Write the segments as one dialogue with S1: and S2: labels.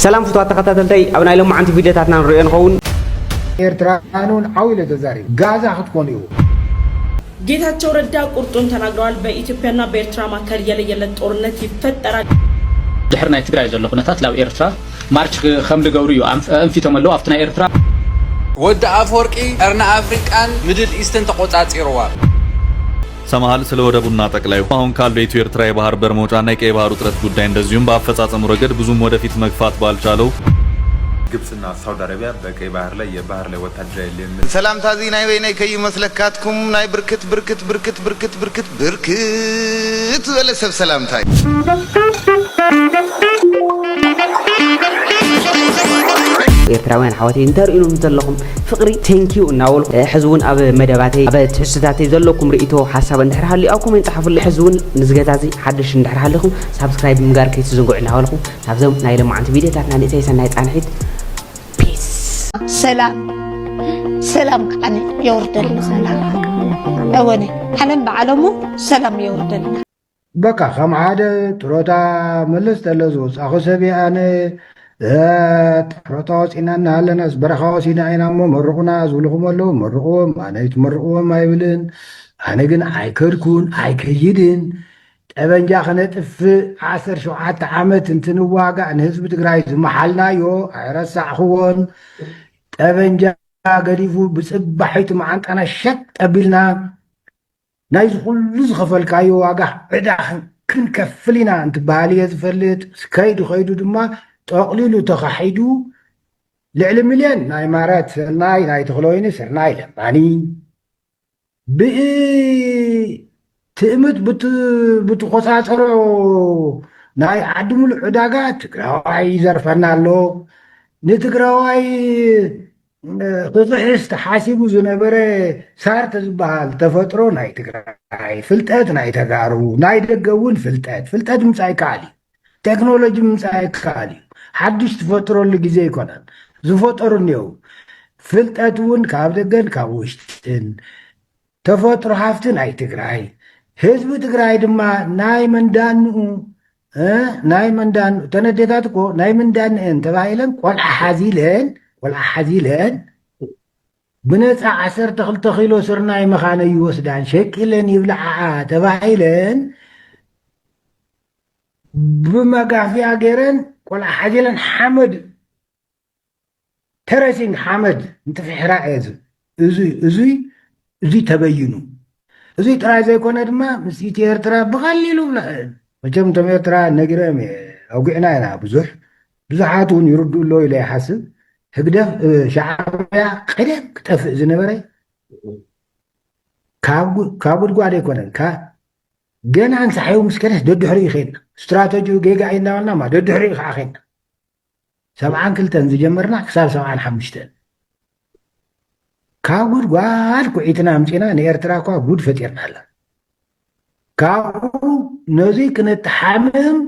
S1: سلام فتوات تخطاتلتي أبنا إلهم عن فيديوهاتنا نرئي نخون
S2: ኤርትራውያኑን ዓውለ ተዛሪቡ ጋዛ ክትኮኑ እዩ
S3: ጌታቸው ረዳ ቁርጡን ተናግረዋል። በኢትዮጵያና በኤርትራ መካከል የለየለት ጦርነት ይፈጠራል።
S4: ድሕር ናይ ትግራይ ዘሎ ኩነታት ላብ ኤርትራ ማርች ከም ዝገብሩ እዩ አንፊቶም ኣለው ኣብቲ ናይ ኤርትራ
S5: ወዲ አፈወርቂ ቀርና አፍሪካን ሚድል ኢስትን ተቆጻጽሩዋ
S6: ሰማሃል ስለ ወደቡና ጠቅላዩ አሁን ካለው የኢትዮ ኤርትራ የባህር በር መውጫና የቀይ ባህር ውጥረት ጉዳይ እንደዚሁም በአፈጻጸሙ ረገድ ብዙም ወደፊት መግፋት ባልቻለው ግብጽና ሳውዲ አረቢያ በቀይ ባህር ላይ የባህር ላይ ወታደራዊ ልምምድ
S7: ሰላም ታዚ ናይ ወይኔ ከይመስለካትኩም ናይ ብርክት ወለ ሰብ ሰላምታይ
S1: ኤርትራውያን ሓወተይ እንተርእዩንም ዘለኹም ፍቅሪ ቴንኪዩ እናወሉ ሕዝውን ኣብ መደባተይ ኣብ ትሕዝቶታተይ ዘለኩም ርእይቶ ሓሳብ እንድሕር ሃልዩ ኣብ ኮሜንት ጻሕፉልይ ሕዝውን ንዝገዛዚ ሓድሽ እንድሕር ሃልኹም ሳብስክራይብ ምግባር ከይትዝንጉዑ እናበልኹም ካብዞም ናይ ሎማዓንቲ ቪድዮታትና ንእሰይ ሰናይ ጻንሒት ፒስ
S8: ሰላም ከዓነ የወርደልና ሰላም ኣወነ ሓነም በዓለሙ ሰላም የወርደልና
S2: በቃ ከም ሓደ ጥሮታ መለስ ተለዞ ጻኹ ሰብያ ኣነ ጥሮታ ወፂና እናሃለና በረኻ ወሲና ኢና እሞ መርቑና ዝብልኹም ኣለዉ መርቑዎም ኣነ ይትመርቑዎም ኣይብልን ኣነ ግን ኣይከድኩን ኣይከይድን ጠበንጃ ክነጥፍ 17 ዓመት እንትንዋጋእ ንህዝቢ ትግራይ ዝመሓልናዮ ኣይረሳዕኽዎን ጠበንጃ ገዲፉ ብፅባሒቱ መዓንጣና ሸጥ ኣቢልና ናይ ኩሉ ዝኸፈልካዮ ዋጋ ዕዳ ክንከፍል ኢና እንትበሃል እየ ዝፈልጥ ከይዱ ድማ ጠቕሊሉ ተኻሒዱ ልዕሊ ሚልዮን ናይ ማረት ስርናይ ናይ ተኽለወይኒ ስርናይ ለማኒ ብትእምት ብትቆፃፀሮ ናይ ዓዲ ሙሉእ ዕዳጋ ትግራዋይ ይዘርፈና ኣሎ ንትግራዋይ ክፅሕስ ተሓሲቡ ዝነበረ ሳርተ ዝበሃል ተፈጥሮ ናይ ትግራይ ፍልጠት ናይ ተጋሩ ናይ ደገ እውን ፍልጠት ምፃእ ይከኣል እዩ ቴክኖሎጂ ምፃእ ይከኣል እዩ ሓድሽ ትፈጥረሉ ግዜ ይኮነን ዝፈጠሩ እኒአው ፍልጠት እውን ካብ ደገን ካብ ውሽጥን ተፈጥሮ ሃፍቲ ናይ ትግራይ ህዝቢ ትግራይ ድማ ናይ መንዳንኡ ተነዴታት እኮ ናይ መንዳንአን ተባሂለን ቆልዓ ሓዚለን ብነፃ 12 ኪሎ ስርናይ መኻነ ይወስዳን ሸቂለን ይብልዓዓ ተባሂለን ብመጋፍያ ገይረን ቆልዓ ሓዚለን ሓመድ ተረሲንግ ሓመድ እንትፍሕራ እዙይ ተበይኑ እዙይ ጥራይ ዘይኮነ ድማ ምስ ኢትዮ ኤርትራ ብቐሊሉ መቸም እቶም ኤርትራ ነጊሮም ኣውጊዕና ኢና ብዙሓት እውን ይርድኡ ኣሎ ኢለ ይሓስብ ህግደፍ ሻዕብያ ቀደም ክጠፍእ ዝነበረ ካብ ጉድጓድ ኣይኮነን ገና እንሳሓዩ ምስ ከደስ ደድሕሪ ይኸድና ስትራቴጂው ጌጋ ኢናበልና ማ ደድሕሪ ከዓ ኸድና 72 ዝጀመርና ክሳብ 75 ካብ ጉድጓድ ኩዒትና ኣምፂና ንኤርትራ እኳ ጉድ ፈጢርና ኣላ ካብኡ ነዚ ክንተሓምም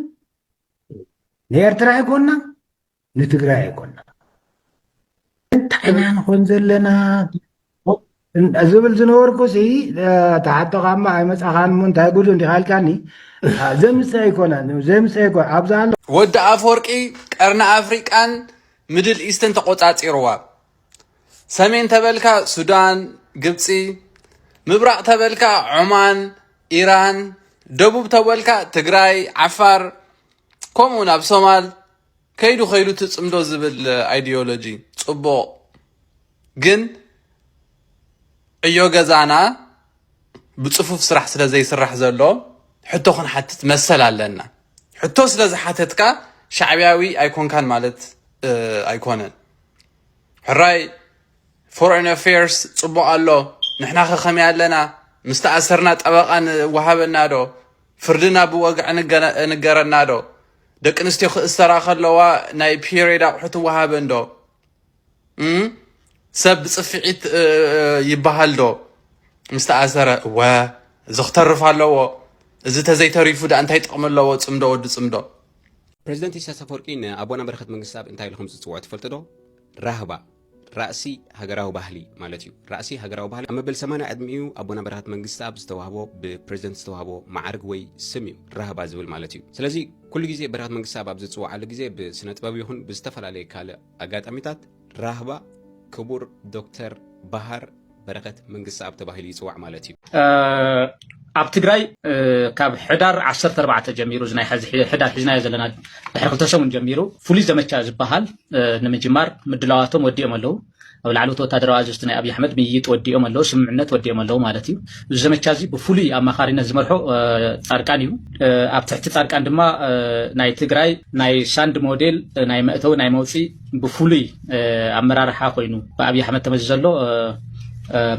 S2: ንኤርትራ ኣይኮንና ንትግራይ ኣይኮንና እንታይና ንኾን ዘለና ዝብል ዝነበርኩሲ ተሓተኻማ ኣይመፃኻን ሞ እንታይ ጉዱ እንዲኻልካኒ ዘምፅእ ኣይኮነን ኣብዛ ኣሎ
S5: ወዲ አፈወርቂ ቀርና አፍሪካን ሚድል ኢስትን ተቆጻጽሩዋ ሰሜን ተበልካ ሱዳን ግብፂ ምብራቅ ተበልካ ዑማን ኢራን ደቡብ ተበልካ ትግራይ ዓፋር ከምኡ ናብ ሶማል ከይዱ ትፅምዶ ዝብል አይዲዮሎጂ ጽቡቕ ግን እዮ ገዛና ብጽፉፍ ስራሕ ስለ ዘይስራሕ ዘሎ ሕቶ ክንሓትት መሰል ኣለና ሕቶ ስለ ዝሓተትካ ሻዕብያዊ ኣይኮንካን ማለት ኣይኮነን ሕራይ ፎሬን ኣፌርስ ጽቡቕ ኣሎ ንሕና ከመይ ኣለና ምስተኣሰርና ጠበቓን ወሃበና ዶ ፍርድና ብወግዕ ንገረና ዶ ደቂ ኣንስትዮ ክእስተራ ከለዋ ናይ ፒሪድ ኣቑሑት ወሃበን ዶ ሰብ ብፅፍዒት ይበሃል ዶ ምስተኣሰረ እዚ ክተርፍ ኣለዎ እዚ ተዘይተሪፉ ዳ እንታይ ጥቕሚ ኣለዎ ፅምዶ ወዲ ፅምዶ
S9: ፕሬዚደንት ኢሳያስ ኣፈወርቂ ንኣቦና በረኸት መንግስቲ ኣብ እንታይ ኢልኩም ዝፅውዑ ትፈልጡ ዶ ራህባ ራእሲ ሃገራዊ ባህሊ ማለት እዩ ራእሲ ሃገራዊ ባህሊ ኣመበል 80 ዕድሚኡ ኣቦና በረኻት መንግስቲ ኣብ ዝተዋህቦ ብፕሬዚደንት ዝተዋህቦ ማዕርግ ወይ ስም እዩ ራህባ ዝብል ማለት እዩ ስለዚ ኩሉ ግዜ በረኻት መንግስቲ ኣብ ዝፅዋዓሉ ግዜ ብስነ ጥበብ ይኹን ብዝተፈላለየ ካልእ ኣጋጣሚታት ራህባ ክቡር ዶክተር ባህር በረኸት መንግስቲ ኣብ ተባሂሉ ይፅዋዕ ማለት እዩ
S4: ኣብ ትግራይ ካብ ሕዳር 14 ጀሚሩ ዝናይ ሕዳር ሒዝናዮ ዘለና ድሕሪ 2 ሰሙን ጀሚሩ ፍሉይ ዘመቻ ዝበሃል ንምጅማር ምድላዋቶም ወዲኦም ኣለዉ ኣብ ላዕለዎት ወታደራዊ ኣዘዝቲ ናይ ኣብይ ኣሕመድ ምይይጥ ወዲኦም ኣለዉ ስምምዕነት ወዲኦም ኣለዉ ማለት እዩ እዚ ዘመቻ እዚ ብፍሉይ ኣማኻሪነት ዝመርሖ ጻድቃን እዩ ኣብ ትሕቲ ጻድቃን ድማ ናይ ትግራይ ናይ ሳንድ ሞዴል ናይ መእተዊ ናይ መውፅኢ ብፍሉይ ኣመራርሓ ኮይኑ ብኣብይ ኣሕመድ ተመዚ ዘሎ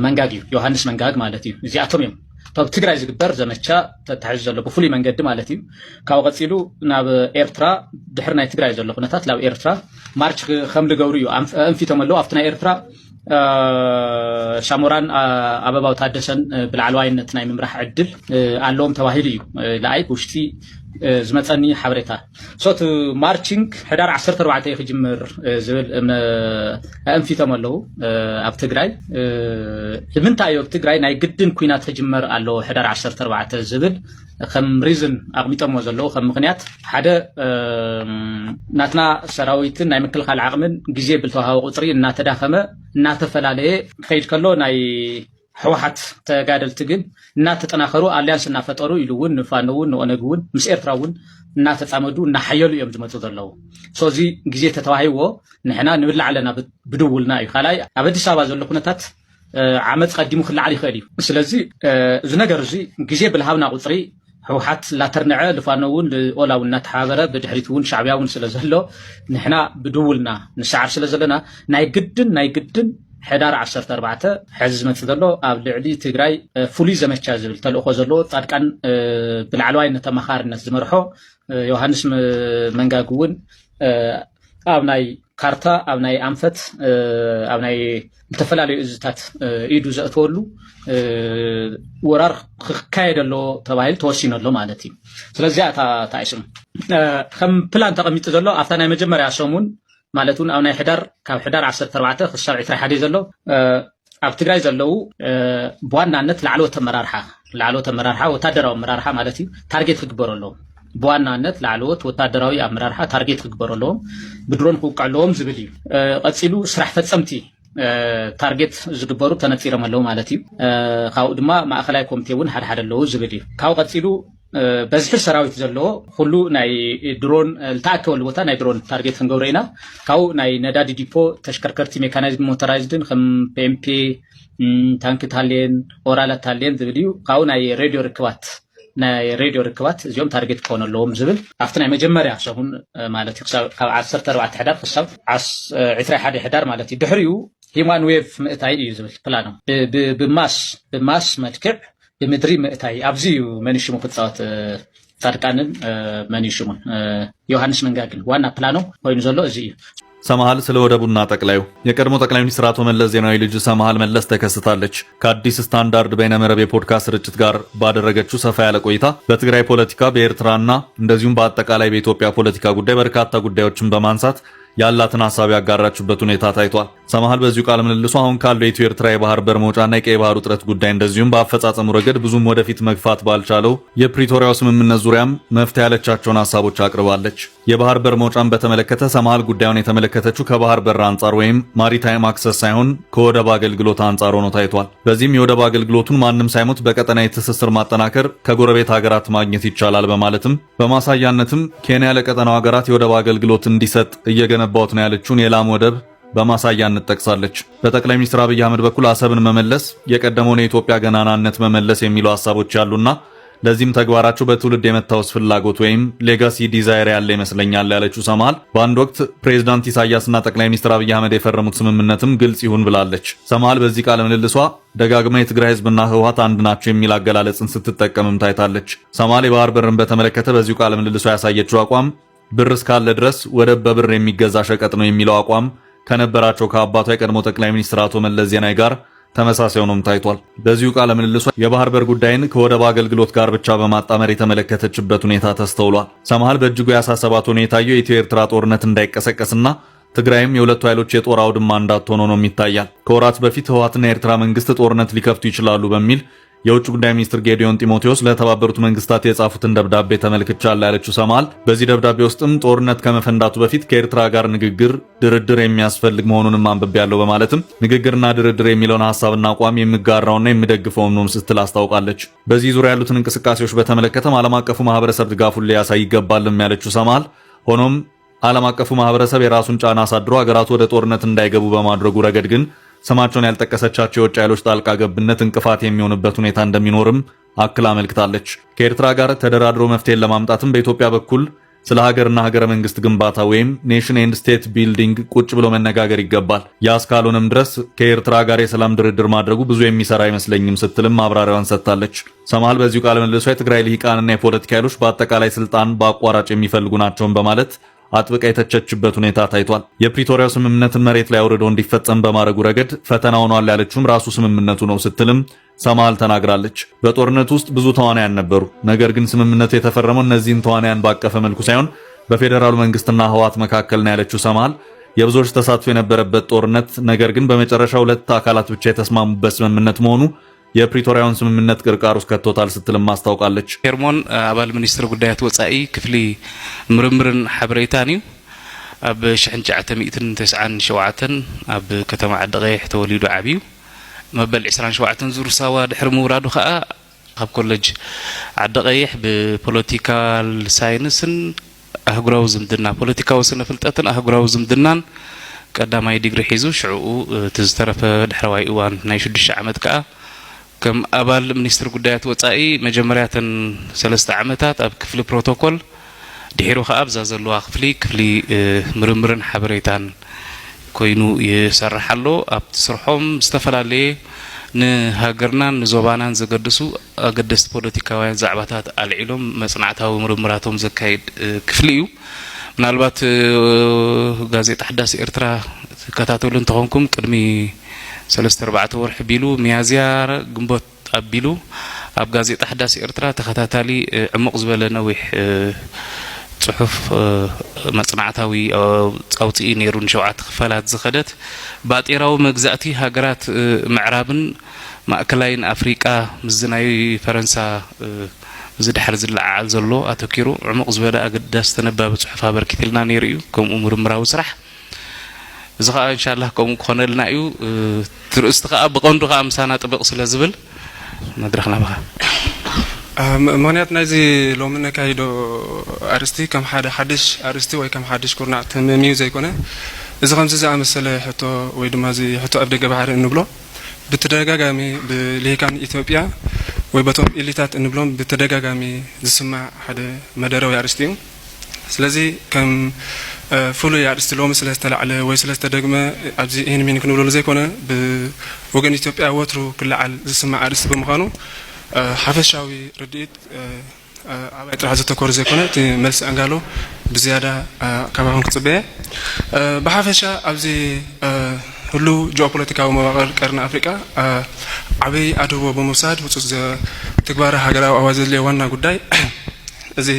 S4: መንጋግ እዩ ዮሃንስ መንጋግ ማለት እዩ እዚኣቶም እዮም طب ትግራይ ዝግበር ዘመቻ ተታሕዝ ዘሎ ብፍሉይ መንገዲ ማለት እዩ ካብ ቀፂሉ ናብ ኤርትራ ድሕሪ ናይ ትግራይ ዘሎ ኩነታት ናብ ኤርትራ ማርች ከም ዝገብሩ እዩ አንፊቶም ኣለዉ ኣብቲ ናይ ኤርትራ ሳሞራን ኣበባው ታደሰን ብላዕለዋይነት ናይ ምምራሕ ዕድል ኣለዎም ተባሂሉ እዩ ለኣይ ውሽጢ ዝመፀኒ ሓበሬታ ሶት ማርቺንግ ሕዳር 14 ክጅምር ዝብል አንፊቶም ኣለዉ ኣብ ትግራይ ንምንታይ እዩ ትግራይ ናይ ግድን ኩናት ክጅመር ኣለዎ ሕዳር 14 ዝብል ከም ሪዝን ኣቕሚጦሞ ዘለዉ ከም ምክንያት ሓደ ናትና ሰራዊትን ናይ ምክልኻል ዓቕምን ግዜ ብልተዋሃቦ ቁፅሪ እናተዳኸመ እናተፈላለየ ከይድ ከሎ ናይ ሕወሓት ተጋደልቲ ግን እናተጠናኸሩ ኣልያንስ እናፈጠሩ ኢሉ እውን ንፋኖ እውን ንኦነግ እውን ምስ ኤርትራ እውን እናተፃመዱ እናሓየሉ እዮም ዝመፁ ዘለዉ ሶዚ ግዜ ተተዋሂቦ ንሕና ንብላዕ ኣለና ብድውልና እዩ ካልኣይ ኣብ ኣዲስ ኣበባ ዘሎ ኩነታት ዓመፅ ቀዲሙ ክለዓል ይኽእል እዩ ስለዚ እዚ ነገር እዚ ግዜ ብልሃብና ቁፅሪ ሕወሓት ላተርንዐ ልፋኖ እውን ኦላ እውን እናተሓበረ ብድሕሪት እውን ሻዕብያ እውን ስለ ዘሎ ንሕና ብድውልና ንሰዓር ስለ ዘለና ናይ ግድን ሕዳር 14 ሕዚ ዝመፅእ ዘሎ ኣብ ልዕሊ ትግራይ ፍሉይ ዘመቻ ዝብል ተልእኮ ዘለዎ ጻድቃን ብላዕለዋይነት ኣማኻርነት ዝመርሖ ዮሃንስ መንጋግ እውን ኣብ ናይ ካርታ ኣብ ናይ ኣንፈት ኣብ ናይ ዝተፈላለዩ እዝታት ኢዱ ዘእትወሉ ወራር ክካየድ ኣሎ ተባሂሉ ተወሲኑ ኣሎ ማለት እዩ ስለዚ ታይስም ከም ፕላን ተቐሚጡ ዘሎ ኣብታ ናይ መጀመርያ ሰሙን ማለት እውን ኣብ ናይ ሕዳር ካብ ሕዳር 14 ክሳብ 21 ዘሎ ኣብ ትግራይ ዘለዉ ብዋናነት ላዕለዎት ኣመራርሓ ወታደራዊ ኣመራርሓ ማለት እዩ ታርጌት ክግበሩ ኣለዎም ብዋናነት ላዕለዎት ወታደራዊ ኣመራርሓ ታርጌት ክግበሩ ኣለዎም ብድሮን ክውቃዕ ኣለዎም ዝብል እዩ ቀፂሉ ስራሕ ፈፀምቲ ታርጌት ዝግበሩ ተነፂሮም ኣለዉ ማለት እዩ ካብኡ ድማ ማእኸላይ ኮሚቴ እውን ሓደ ኣለዉ ዝብል እዩ ካብኡ ቀፂሉ በዝሒ ሰራዊት ዘለዎ ኩሉ ናይ ድሮን ዝተኣከበሉ ቦታ ናይ ድሮን ታርጌት ክንገብሮ ኢና ካብኡ ናይ ነዳዲ ዲፖ ተሽከርከርቲ ሜካናይዝድ ሞተራይዝድን ከም ፒኤምፒ ታንክታት ሃልየን ኦራላት ሃልየን ዝብል እዩ ካብኡ ናይ ሬድዮ ርክባት እዚኦም ታርጌት ክኾኑ ኣለዎም ዝብል ኣብቲ ናይ መጀመርያ ሰሙን ማለት እዩ ካብ 14 ሕዳር ክሳብ 21 ሕዳር ማለት እዩ ድሕሪኡ ሂማን ዌቭ ምእታይ እዩ ዝብል ፕላኖ ብማስ መልክዕ ብምድሪ ምእታይ ኣብዚ እዩ መንሽሙ ክፃወት ጻድቃንን መንሽሙን ዮሃንስ መንጋግን ዋና ፕላኖ ኮይኑ ዘሎ እዚ እዩ
S6: ሰማሃል ስለ ወደቡና ጠቅላዩ የቀድሞ ጠቅላይ ሚኒስትር አቶ መለስ ዜናዊ ልጅ ሰማሃል መለስ ተከስታለች ከአዲስ ስታንዳርድ በይነመረብ የፖድካስት ስርጭት ጋር ባደረገችው ሰፋ ያለ ቆይታ በትግራይ ፖለቲካ በኤርትራና እንደዚሁም በአጠቃላይ በኢትዮጵያ ፖለቲካ ጉዳይ በርካታ ጉዳዮችን በማንሳት ያላትን ሐሳብ ያጋራችበት ሁኔታ ታይቷል። ሰማሃል በዚሁ ቃለ ምልልሱ አሁን ካለው የኢትዮ ኤርትራ የባህር በር መውጫና የቀይ ባህር ውጥረት ጉዳይ እንደዚሁም በአፈጻጸሙ ረገድ ብዙም ወደፊት መግፋት ባልቻለው የፕሪቶሪያው ስምምነት ዙሪያም መፍትሄ ያለቻቸውን ሐሳቦች አቅርባለች። የባህር በር መውጫን በተመለከተ ሰማሃል ጉዳዩን የተመለከተችው ከባህር በር አንጻር ወይም ማሪታይም አክሰስ ሳይሆን ከወደብ አገልግሎት አንጻር ሆኖ ታይቷል። በዚህም የወደብ አገልግሎቱን ማንም ሳይሞት በቀጠናዊ ትስስር ማጠናከር ከጎረቤት ሀገራት ማግኘት ይቻላል በማለትም በማሳያነትም ኬንያ ለቀጠናው ሀገራት የወደብ አገልግሎት እንዲሰጥ እየገነባውት ነው ያለችውን የላም ወደብ በማሳያነት ጠቅሳለች። በጠቅላይ ሚኒስትር አብይ አህመድ በኩል አሰብን መመለስ የቀደመውን የኢትዮጵያ ገናናነት መመለስ የሚሉ ሐሳቦች ያሉና ለዚህም ተግባራቸው በትውልድ የመታወስ ፍላጎት ወይም ሌጋሲ ዲዛይር ያለ ይመስለኛል ያለችው ሰማሃል በአንድ ወቅት ፕሬዝዳንት ኢሳያስና ጠቅላይ ሚኒስትር አብይ አህመድ የፈረሙት ስምምነትም ግልጽ ይሁን ብላለች። ሰማሃል በዚህ ቃለ ምልልሷ ደጋግማ የትግራይ ህዝብና ህወሓት አንድ ናቸው የሚል አገላለጽን ስትጠቀምም ታይታለች። ሰማሃል የባህር በርን በተመለከተ በዚሁ ቃለ ምልልሷ ያሳየችው አቋም ብር እስካለ ድረስ ወደብ በብር የሚገዛ ሸቀጥ ነው የሚለው አቋም ከነበራቸው ከአባቷ የቀድሞ ጠቅላይ ሚኒስትር አቶ መለስ ዜናዊ ጋር ተመሳሳይ ሆኖም ታይቷል። በዚሁ ቃለ ምልልሷ የባህር በር ጉዳይን ከወደብ አገልግሎት ጋር ብቻ በማጣመር የተመለከተችበት ሁኔታ ተስተውሏል። ሰማሃል በእጅጉ ያሳሰባት ሁኔታ የኢትዮ ኤርትራ ጦርነት እንዳይቀሰቀስና ትግራይም የሁለቱ ኃይሎች የጦር አውድማ እንዳትሆን ነው የሚታያል። ከወራት በፊት ህወሓትና የኤርትራ መንግስት ጦርነት ሊከፍቱ ይችላሉ በሚል የውጭ ጉዳይ ሚኒስትር ጌዲዮን ጢሞቴዎስ ለተባበሩት መንግስታት የጻፉትን ደብዳቤ ተመልክቻለሁ ያለችው ሰማል በዚህ ደብዳቤ ውስጥም ጦርነት ከመፈንዳቱ በፊት ከኤርትራ ጋር ንግግር፣ ድርድር የሚያስፈልግ መሆኑንም አንብቤያለሁ በማለትም ንግግርና ድርድር የሚለውን ሐሳብና አቋም የሚጋራውና የሚደግፈው ነው ስትል አስታውቃለች። በዚህ ዙሪያ ያሉትን እንቅስቃሴዎች በተመለከተም ዓለም አቀፉ ማህበረሰብ ድጋፉን ሊያሳይ ይገባልም ያለችው ሰማል ሆኖም ዓለም አቀፉ ማህበረሰብ የራሱን ጫና አሳድሮ ሀገራቱ ወደ ጦርነት እንዳይገቡ በማድረጉ ረገድ ግን ስማቸውን ያልጠቀሰቻቸው የውጭ ኃይሎች ጣልቃ ገብነት እንቅፋት የሚሆንበት ሁኔታ እንደሚኖርም አክላ አመልክታለች። ከኤርትራ ጋር ተደራድሮ መፍትሄን ለማምጣትም በኢትዮጵያ በኩል ስለ ሀገርና ሀገረ መንግስት ግንባታ ወይም ኔሽን ኤንድ ስቴት ቢልዲንግ ቁጭ ብሎ መነጋገር ይገባል። ያ እስካልሆነም ድረስ ከኤርትራ ጋር የሰላም ድርድር ማድረጉ ብዙ የሚሰራ አይመስለኝም ስትልም ማብራሪያዋን ሰጥታለች። ሰማል በዚሁ ቃለ ምልልሷ የትግራይ ልሂቃንና የፖለቲካ ኃይሎች በአጠቃላይ ስልጣን በአቋራጭ የሚፈልጉ ናቸውን በማለት አጥብቃ የተቸችበት ሁኔታ ታይቷል። የፕሪቶሪያው ስምምነትን መሬት ላይ አውርዶ እንዲፈጸም በማድረጉ ረገድ ፈተና ሆኗል ያለችውም ራሱ ስምምነቱ ነው ስትልም ሰማል ተናግራለች። በጦርነቱ ውስጥ ብዙ ተዋናያን ነበሩ። ነገር ግን ስምምነቱ የተፈረመው እነዚህን ተዋናያን ባቀፈ መልኩ ሳይሆን በፌዴራሉ መንግስትና ህወሓት መካከል ነው ያለችው ሰማል የብዙዎች ተሳትፎ የነበረበት ጦርነት ነገር ግን በመጨረሻ ሁለት አካላት ብቻ የተስማሙበት ስምምነት መሆኑ የፕሪቶሪያውን ስምምነት ቅርቃር ውስጥ ከቶታል ስትልም ማስታውቃለች።
S10: ሄርሞን አባል ሚኒስትር ጉዳያት ወጻኢ ክፍሊ ምርምርን ሓበሬታን እዩ ኣብ 1997 ኣብ ከተማ ዓዲ ቀይሕ ተወሊዱ ዓብዩ መበል 27 ዙር ሳዋ ድሕሪ ምውራዱ ከዓ ኣብ ኮሌጅ ዓዲ ቀይሕ ብፖለቲካል ሳይንስን ኣህጉራዊ ዝምድና ፖለቲካዊ ስነ ፍልጠትን ኣህጉራዊ ዝምድናን ቀዳማይ ዲግሪ ሒዙ ሽዑኡ ትዝተረፈ ድሕረዋይ እዋን ናይ 6 ዓመት ከዓ ከም አባል ሚኒስትር ጉዳያት ወጻኢ መጀመሪያተን 3 ዓመታት ኣብ ክፍሊ ፕሮቶኮል ድሒሩ ከዓ ኣብዛ ዘለዋ ክፍሊ ምርምርን ሓበሬታን ኮይኑ ይሰርሕ ኣሎ። ኣብቲ ስርሖም ዝተፈላለየ ንሃገርናን ንዞባናን ዘገድሱ ኣገደስቲ ፖለቲካውያን ዛዕባታት ኣልዒሎም መጽናዕታዊ ምርምራቶም ዘካይድ ክፍሊ እዩ። ምናልባት ጋዜጣ ሓዳስ ኤርትራ ተከታተሉ እንትኾንኩም ቅድሚ 3-4 ወርሕ ቢሉ ሚያዝያ ግንቦት አቢሉ ኣብ ጋዜጣ ሓዳስ ኤርትራ ተከታታሊ ዕሙቕ ዝበለ ነዊሕ ጽሑፍ መጽናዕታዊ ጻውጽኢ ነይሩ ን7 ክፋላት ዝኸደት ባጤራዊ መግዛእቲ ሃገራት ምዕራብን ማእከላይን አፍሪቃ ምዝናይ ፈረንሳ ዝድሕር ዝለዓል ዘሎ ኣተኪሩ ዕሙቕ ዝበለ ኣገዳስ ተነባቢ ጽሑፍ ኣበርኪትልና ነይሩ እዩ ከምኡ ምርምራዊ ስራሕ እዚ ከዓ ኢንሻአላህ ከምኡ ኮነልና እዩ ትርእስቲ ከዓ ብቐንዱ ከዓ ምሳና ጥብቕ ስለ ዝብል መድረኽና በኻ ምክንያት ናይዚ ሎሚ ነካይዶ ኣርስቲ ከም ሓደ ሓድሽ ኣርስቲ ወይ ከም ሓድሽ ኩርናዕ ተመሚዩ ዘይኮነ እዚ ከምዚ ዝኣመሰለ ሕቶ ወይ ድማ እዚ ሕቶ ኣብ ደገ ባሕሪ እንብሎ ብተደጋጋሚ ብልሂቃን ኢትዮጵያ ወይ በቶም ኢሊታት እንብሎም ብተደጋጋሚ ዝስማዕ ሓደ መደረዊ ኣርስቲ እዩ። ስለዚ ከም ፍሉይ ኣርስቲ ሎሚ ስለ ዝተላዕለ ወይ ስለ ዝተደግመ ኣብዚ ይህን ሚን ክንብለሉ ዘይኮነ ብወገን ኢትዮጵያ ወትሩ ክለዓል ዝስማዕ ኣርስቲ ብምዃኑ ሓፈሻዊ ርድኢት ኣባይ ጥራሕ ዘተኮር ዘይኮነ እቲ መልሲ ኣንጋሎ ብዝያዳ ከባቢኹም ክፅበየ ብሓፈሻ ኣብዚ ሁሉ ጂኦፖለቲካዊ መዋቕር ቀርኒ ኣፍሪቃ ዓበይ ኣድህቦ ብምውሳድ ህፁፅ ተግባር ሃገራዊ ኣዋጅ ዘድልዮ ዋና ጉዳይ እዚ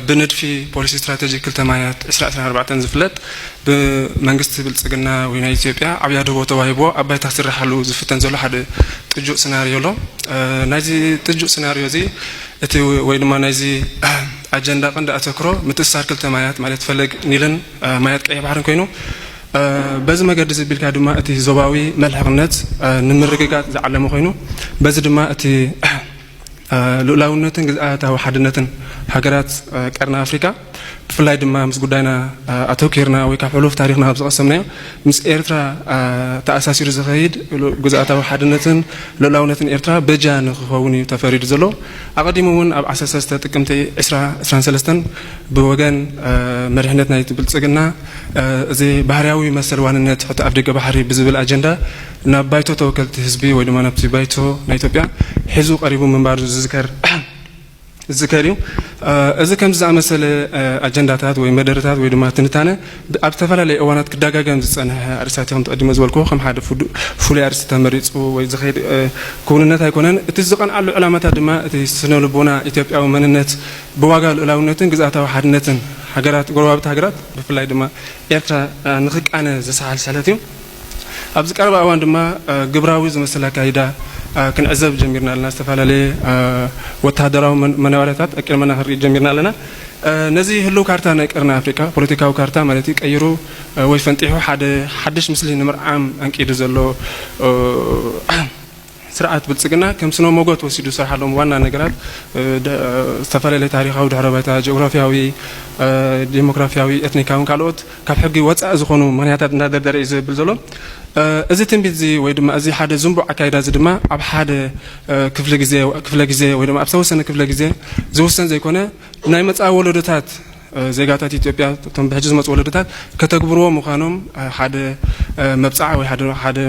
S10: ብንድፊ ፖሊሲ ስትራቴጂክ ክልተማያት 2024 ዝፍለጥ ብመንግስቲ ብልጽግና ወይ ናይ ኢትዮጵያ ዓብይ ኣድህቦ ተዋሂቦ ኣባይታ ክስራሓሉ ዝፍተን ዘሎ ሓደ ጥጁእ ሲናርዮ ኣሎ። ናይዚ ጥጁእ ሲናርዮ እዚ እቲ ወይ ድማ ናይዚ ኣጀንዳ ቀንዲ ኣተክሮ ምትእስሳር ክልተማያት ማለት ፈለግ ኒልን ማያት ቀይሕ ባሕርን ኮይኑ በዚ መገዲ ዝቢልካ ድማ እቲ ዞባዊ መልሕቕነት ንምርግጋፅ ዝዓለመ ኮይኑ በዚ ድማ እቲ ልኡላውነትን ግዝኣታዊ ሓድነትን ሃገራት ቀርኒ ኣፍሪካ ብፍላይ ድማ ምስ ጉዳይና ኣተኪርና ወይ ካብ ሕሉፍ ታሪክና ኣብ ዝቐሰምናዮ ምስ ኤርትራ ተኣሳሲሩ ዝኸይድ ግዝኣታዊ ሓድነትን ልኡላውነትን ኤርትራ በጃ ንክኸውን እዩ ተፈሪዱ ዘሎ። ኣቐዲሙ እውን ኣብ 13 ጥቅምቲ 2023 ብወገን መሪሕነት ናይ ብልጽግና እዚ ባህርያዊ መሰል ዋንነት ሕቶ ኣብ ደገ ባሕሪ ብዝብል ኣጀንዳ ናብ ባይቶ ተወከልቲ ህዝቢ ወይ ድማ ናብቲ ባይቶ ናይ ኢትዮጵያ ሒዙ ቀሪቡ ምንባር ዝዝከር
S11: ዝከሪው እዚ ከም ዝኣመሰለ ኣጀንዳታት ወይ መደረታት ወይ ድማ ትንታነ ኣብ ዝተፈላለዩ እዋናት ክዳጋገም ዝጸንሐ ኣርእስታት ከም ተቀዲመ ዝበልኩ ከም ሓደ ፍሉይ ኣርእስቲ ተመሪጹ ወይ ዝኸይድ ክውንነት ኣይኮነን እቲ ዝቐንዓሉ ዕላማታት ድማ እቲ ስነ ልቦና ኢትዮጵያዊ መንነት ብዋጋ ልኡላውነትን ግዝኣታዊ ሓድነትን ሃገራት ጎረባብቲ ሃገራት ብፍላይ ድማ ኤርትራ ንኽቃነ ዘሰሓል ስሕለት እዩ ኣብዚ ቀረባ እዋን ድማ ግብራዊ ዝመስል ኣካይዳ ክንዕዘብ ጀሚርና ኣለና ዝተፈላለዩ ወታደራዊ መነባርያታት ኣቂልመና ክንርኢ ጀሚርና ኣለና ነዚ ህልው ካርታ ናይ ቀርኒ ኣፍሪካ ፖለቲካዊ ካርታ ማለት እዩ ቀይሩ ወይ ፈንጢሑ ሓደ ሓድሽ ምስሊ ንምርዓም አንቂዱ ዘሎ ስርዓት ብልጽግና ከም ስነ ሞጎት ወሲዱ ሰርሓሎም ዋና ነገራት ዝተፈላለዩ ታሪኻዊ ድሕረ ባይታ ጂኦግራፊያዊ ዲሞግራፊያዊ ኤትኒካዊ ካልኦት ካብ ሕጊ ወፃኢ ዝኾኑ ምክንያታት እንዳደርደረ እዩ ዝብል ዘሎ እዚ ትንቢት እዚ ወይ ድማ እዚ ሓደ ዝንቡዕ ኣካይዳ እዚ ድማ ኣብ ሓደ ክፍለ ግዜ ወይ ድማ ኣብ ዝተወሰነ ክፍለ ግዜ ዝውሰን ዘይኮነ ናይ መጻኢ ወለዶታት ዜጋታት ኢትዮጵያ ቶም ብሕጂ ዝመፁ ወለዶታት ከተግብርዎ ምዃኖም ሓደ መብፃዕ ወይ ሓደ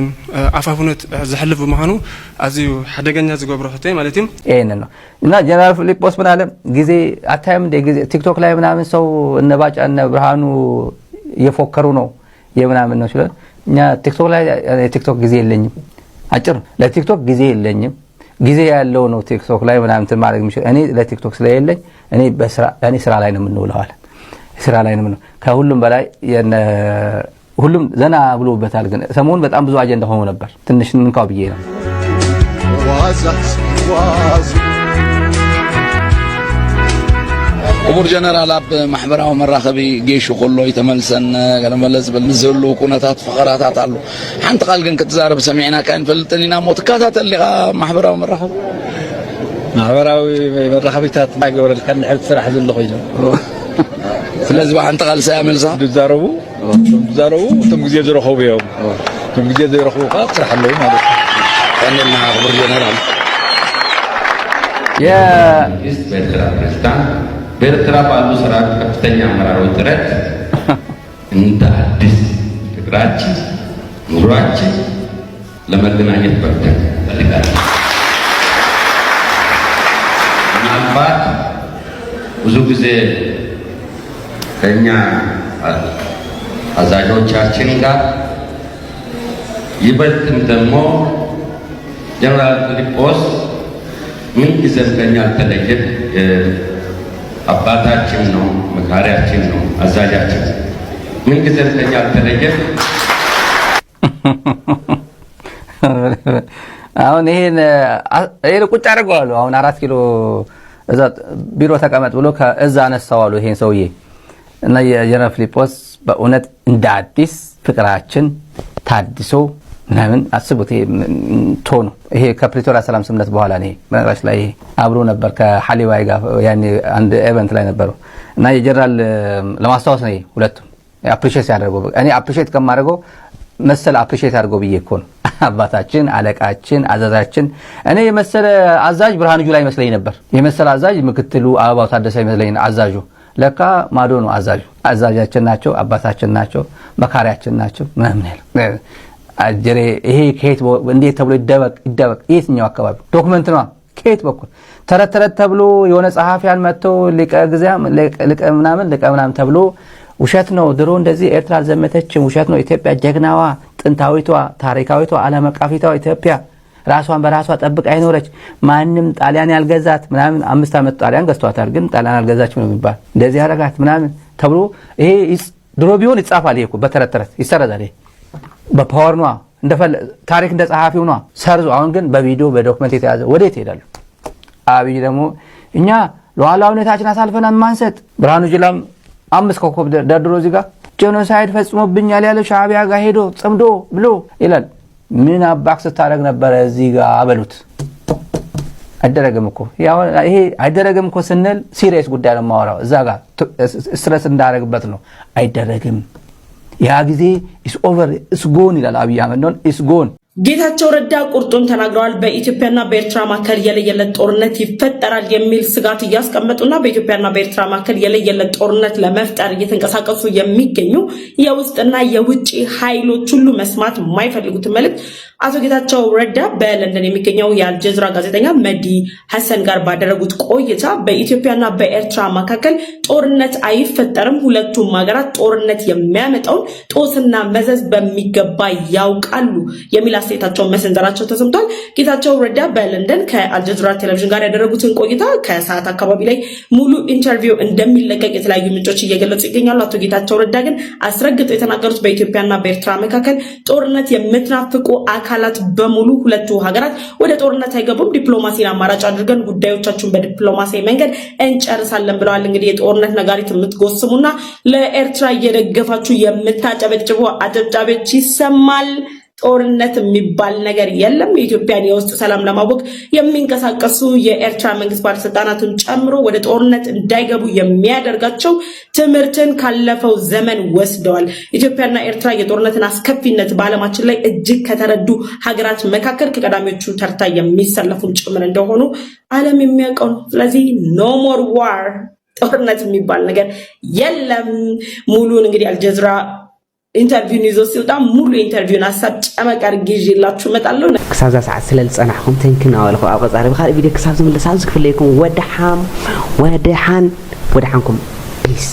S11: ኣፋፍነት ዝሕልፍ ብምዃኑ ኣዝዩ ሓደገኛ ዝገብሮ ሕቶይ ማለት እዩ
S12: ይሄን ነው እና ጀነራል ፊሊጶስ ምን አለ ጊዜ አታይም እንደ ጊዜ ቲክቶክ ላይ ምናምን ሰው እነ ባጫ እነ ብርሃኑ እየፎከሩ ነው የምናምን ነው ሲል እኛ ቲክቶክ ላይ ቲክቶክ ጊዜ የለኝም አጭር ለቲክቶክ ጊዜ የለኝም ጊዜ ያለው ነው ቲክቶክ ላይ ምናምን ማድረግ ምሽል እኔ ለቲክቶክ ስለሌለኝ እኔ ስራ ላይ ነው የምንውለው አለ ስራ ላይ ነው ከሁሉም በላይ ሁሉም ዘና ብሎበታል ግን ሰሞኑን በጣም ብዙ አጀንዳ ሆኖ ነበር ትንሽ እንካው ብዬ ነው
S13: ክቡር ጀነራል ኣብ ማሕበራዊ መራኸቢ ጌሹ ከሎ ይተመልሰን ገለመለስ ብልዝሉ ኩነታት ፈኸራታት አሉ ሓንቲ ቃል ግን ክትዛረብ ሰሚዕና ካን ፈልጥኒና ሞት ካታተል ሊኻ ማሕበራዊ መራኸቢታት ማይገበረል ከን ሕልፍ ስራሕ ዘሎ ኮይኑ ስለዚህ ሓንቲ ቃል ሳያመልሳ
S14: ዝዛረቡ ቶም ግዜ ዝረኸቡ እዮም ቶም ግዜ ዝረኸቡ ስራሕ ኣለዉ ማለት
S13: ከንና ክቡር ጀነራል በኤርትራ ባሉ ሰራዊት ከፍተኛ አመራሮች ጥረት እንደ አዲስ ፍቅራችን ኑሯችን ለመገናኘት በቅተን ፈልጋለን። ምናልባት ብዙ ጊዜ ከኛ አዛዦቻችን ጋር ይበልጥም ደግሞ ጀነራል ፊሊጶስ ምን ጊዜም ከኛ አልተለየም አባታችን ነው መካሪያችን ነው አዛዣችን ምን ጊዜም ከኛ አልተለየም
S12: አሁን ይሄን ቁጭ አድርገዋለሁ አሁን 4 ኪሎ እዛ ቢሮ ተቀመጥ ብሎ ከዛ አነሳዋለሁ ይሄን ሰውዬ እና የጀነራል ፊሊጶስ በእውነት እንደ አዲስ ፍቅራችን ታድሶ ምናምን አስቡት ቶኑ ይሄ ከፕሪቶሪያ ሰላም ስምምነት በኋላ ነው መራሽ ላይ አብሮ ነበር ከሐሊዋይ ጋር ያኔ አንድ ኢቨንት ላይ ነበሩ እና የጀነራል ለማስታወስ ነው ሁለቱም አፕሪሺየት ያደርገው እኔ አፕሪሺየት ከማደርገው መሰለ አፕሪሺየት አድርገው ብዬ እኮ ነው አባታችን አለቃችን አዛዛችን እኔ የመሰለ አዛዥ ብርሃኑ ጁላ ይመስለኝ ነበር የመሰለ አዛዥ ምክትሉ አበባው ታደሰ ይመስለኝ አዛዡ ለካ ማዶ ነው አዛዣችን ናቸው አባታችን ናቸው መካሪያችን ናቸው ምናምን ያለው አጀሬ ይሄ ከየት እንዴት ተብሎ ይደበቅ የትኛው አካባቢ ዶክመንት ነው ከየት በኩል ተረተረት ተብሎ የሆነ ጸሐፊያን መጥተው ሊቀ ምናምን ተብሎ ውሸት ነው ድሮ እንደዚህ ኤርትራ ዘመተችም ውሸት ነው ኢትዮጵያ ጀግናዋ ጥንታዊቷ ታሪካዊቷ ዓለም አቀፊቷ ኢትዮጵያ ራሷን በራሷ ጠብቃ አይኖረች ማንንም ጣሊያን ያልገዛት ምናምን 5 ዓመት ጣሊያን ገዝቷታል ግን ጣሊያን ያልገዛች ነው የሚባል እንደዚህ ያረጋት ምናምን ተብሎ ይሄ ድሮ ቢሆን ይጻፋል ይሄ በተረተረት ይሰረዛል በፓወር ነው እንደፈለ ታሪክ እንደ ጸሐፊው ነው ሰርዞ አሁን ግን በቪዲዮ በዶክመንት የተያዘ ወዴት ይሄዳሉ አብይ ደግሞ እኛ ሉዓላዊነታችን አሳልፈናል ማንሰጥ ብርሃኑ ጁላም 5 ኮከብ ደርድሮ እዚህ ጋር ጄኖሳይድ ፈጽሞብኛል ያለ ሻዕቢያ ጋር ሄዶ ጽምዶ ብሎ ይላል ምን አባክስ ታረግ ነበር እዚህ ጋር አበሉት አይደረግም እኮ ያው ይሄ አይደረግም እኮ ስንል ሲሪየስ ጉዳይ ነው ማወራው እዛ ጋር ስትረስ እንዳረግበት ነው አይደረግም ያ ጊዜ is over is gone ይላል አብይ አህመድ ነው is gone
S3: ጌታቸው ረዳ ቁርጡን ተናግረዋል። በኢትዮጵያና በኤርትራ መካከል የለየለት ጦርነት ይፈጠራል የሚል ስጋት እያስቀመጡና በኢትዮጵያና በኤርትራ መካከል የለየለት ጦርነት ለመፍጠር እየተንቀሳቀሱ የሚገኙ የውስጥና የውጪ ኃይሎች ሁሉ መስማት የማይፈልጉት መልእክት አቶ ጌታቸው ረዳ በለንደን የሚገኘው የአልጀዚራ ጋዜጠኛ መዲ ሐሰን ጋር ባደረጉት ቆይታ በኢትዮጵያና በኤርትራ መካከል ጦርነት አይፈጠርም፣ ሁለቱም ሀገራት ጦርነት የሚያመጣውን ጦስና መዘዝ በሚገባ ያውቃሉ የሚል አስተያየታቸውን መሰንዘራቸው ተሰምቷል። ጌታቸው ረዳ በለንደን ከአልጀዚራ ቴሌቪዥን ጋር ያደረጉትን ቆይታ ከሰዓት አካባቢ ላይ ሙሉ ኢንተርቪው እንደሚለቀቅ የተለያዩ ምንጮች እየገለጹ ይገኛሉ። አቶ ጌታቸው ረዳ ግን አስረግጠው የተናገሩት በኢትዮጵያና በኤርትራ መካከል ጦርነት የምትናፍቁ አካላት በሙሉ ሁለቱ ሀገራት ወደ ጦርነት አይገቡም፣ ዲፕሎማሲን አማራጭ አድርገን ጉዳዮቻችሁን በዲፕሎማሲያዊ መንገድ እንጨርሳለን ብለዋል። እንግዲህ የጦርነት ነጋሪት የምትጎስሙና ለኤርትራ እየደገፋችሁ የምታጨበጭቡ አጨብጫቢዎች ይሰማል። ጦርነት የሚባል ነገር የለም። የኢትዮጵያን የውስጥ ሰላም ለማወቅ የሚንቀሳቀሱ የኤርትራ መንግስት ባለስልጣናትን ጨምሮ ወደ ጦርነት እንዳይገቡ የሚያደርጋቸው ትምህርትን ካለፈው ዘመን ወስደዋል። ኢትዮጵያና ኤርትራ የጦርነትን አስከፊነት በዓለማችን ላይ እጅግ ከተረዱ ሀገራት መካከል ከቀዳሚዎቹ ተርታ የሚሰለፉን ጭምር እንደሆኑ ዓለም የሚያውቀው ነው። ስለዚህ ኖ ሞር ዋር፣ ጦርነት የሚባል ነገር የለም። ሙሉን እንግዲህ አልጀዚራ ኢንተርቪውን ይዞ ሲወጣ ሙሉ ኢንተርቪውን ሀሳብ ጨመቅ አድርጌ ይዤላችሁ እመጣለሁ።
S1: ክሳብ ሰዓት ስለልጸናሕኩም ተንክን አወልኹ ኣብ ቀጻሪ ብኻልእ ቪድዮ ክሳብ ዝምለስ ኣብ ዝክፍለይኩም ወድሓንኩም ፕሊዝ